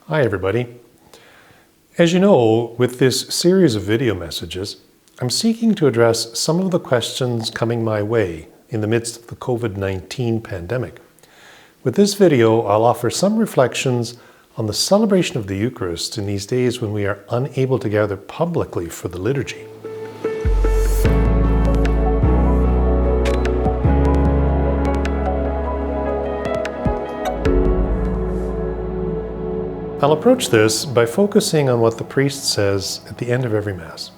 Hi everybody. As you know, with this series of video messages, I'm seeking to address some of the questions coming my way in the midst of the COVID-19 pandemic. With this video, I'll offer some reflections on the celebration of the Eucharist in these days when we are unable to gather publicly for the liturgy. I'll approach this by focusing on what the priest says at the end of every Mass.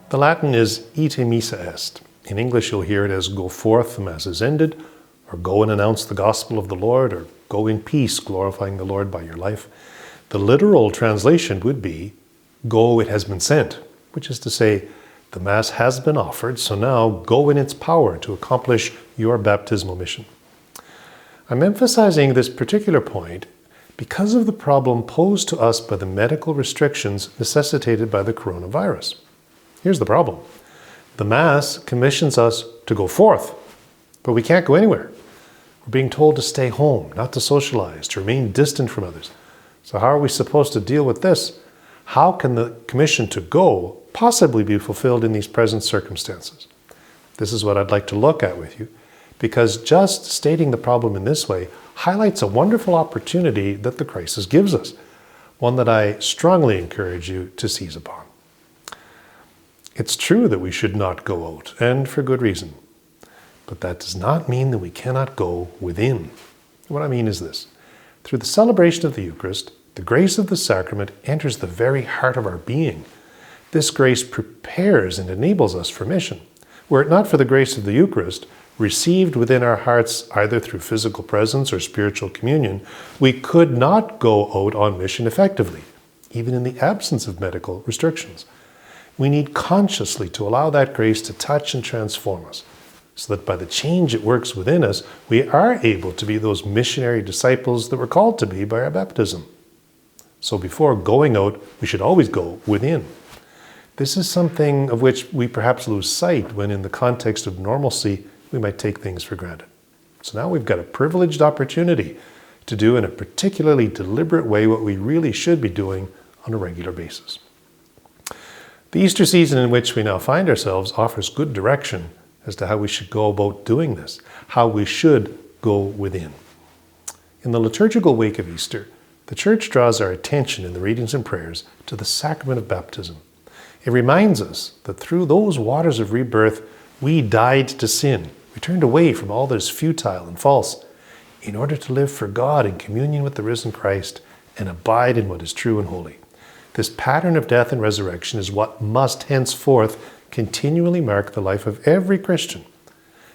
The Latin is ite missa est. In English you'll hear it as go forth, the Mass is ended, or go and announce the gospel of the Lord, or go in peace, glorifying the Lord by your life. The literal translation would be, go, it has been sent, which is to say, the Mass has been offered, so now go in its power to accomplish your baptismal mission. I'm emphasizing this particular point because of the problem posed to us by the medical restrictions necessitated by the coronavirus. Here's the problem. The Mass commissions us to go forth, but we can't go anywhere. We're being told to stay home, not to socialize, to remain distant from others. So how are we supposed to deal with this? How can the commission to go possibly be fulfilled in these present circumstances? This is what I'd like to look at with you, because just stating the problem in this way highlights a wonderful opportunity that the crisis gives us, one that I strongly encourage you to seize upon. It's true that we should not go out, and for good reason. But that does not mean that we cannot go within. What I mean is this. Through the celebration of the Eucharist, the grace of the sacrament enters the very heart of our being. This grace prepares and enables us for mission. Were it not for the grace of the Eucharist, received within our hearts either through physical presence or spiritual communion, we could not go out on mission effectively, even in the absence of medical restrictions. We need consciously to allow that grace to touch and transform us, so that by the change it works within us, we are able to be those missionary disciples that we're called to be by our baptism. So before going out, we should always go within. This is something of which we perhaps lose sight when in the context of normalcy, we might take things for granted. So now we've got a privileged opportunity to do in a particularly deliberate way what we really should be doing on a regular basis. The Easter season in which we now find ourselves offers good direction as to how we should go about doing this, how we should go within. In the liturgical wake of Easter, the Church draws our attention in the readings and prayers to the sacrament of baptism. It reminds us that through those waters of rebirth, we died to sin. We turned away from all that is futile and false in order to live for God in communion with the risen Christ and abide in what is true and holy. This pattern of death and resurrection is what must henceforth continually mark the life of every Christian.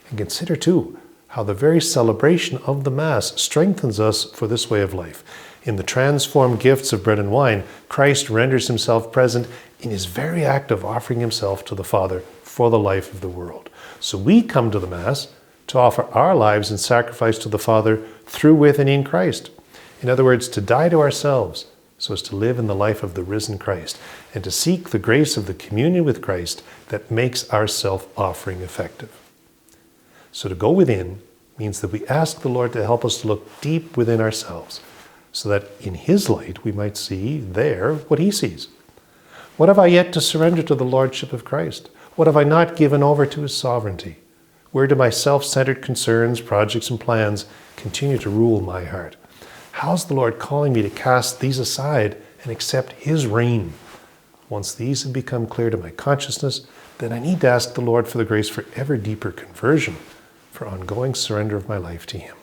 And consider too how the very celebration of the Mass strengthens us for this way of life. In the transformed gifts of bread and wine, Christ renders himself present in his very act of offering himself to the Father for the life of the world. So we come to the Mass to offer our lives in sacrifice to the Father through, with, and in Christ. In other words, to die to ourselves so as to live in the life of the risen Christ and to seek the grace of the communion with Christ that makes our self-offering effective. So to go within means that we ask the Lord to help us to look deep within ourselves so that in his light we might see there what he sees. What have I yet to surrender to the Lordship of Christ? What have I not given over to his sovereignty? Where do my self-centered concerns, projects, and plans continue to rule my heart? How's the Lord calling me to cast these aside and accept his reign? Once these have become clear to my consciousness, then I need to ask the Lord for the grace for ever deeper conversion, for ongoing surrender of my life to him.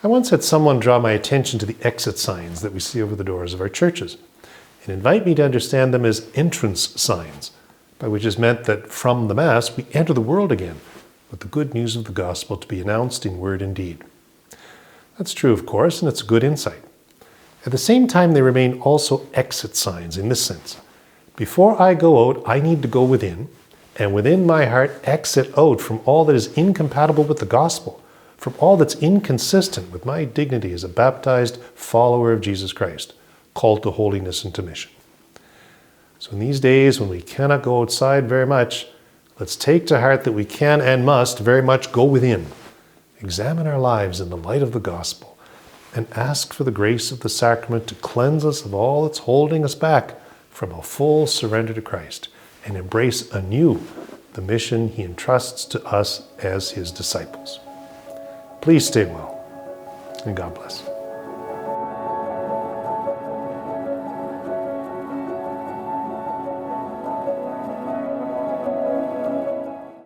I once had someone draw my attention to the exit signs that we see over the doors of our churches and invite me to understand them as entrance signs, by which is meant that from the Mass we enter the world again with the good news of the gospel to be announced in word and deed. That's true, of course, and it's a good insight. At the same time, they remain also exit signs in this sense. Before I go out, I need to go within, and within my heart exit out from all that is incompatible with the gospel, from all that's inconsistent with my dignity as a baptized follower of Jesus Christ, called to holiness and to mission. So in these days when we cannot go outside very much, let's take to heart that we can and must very much go within. Examine our lives in the light of the gospel and ask for the grace of the sacrament to cleanse us of all that's holding us back from a full surrender to Christ and embrace anew the mission he entrusts to us as his disciples. Please stay well, and God bless.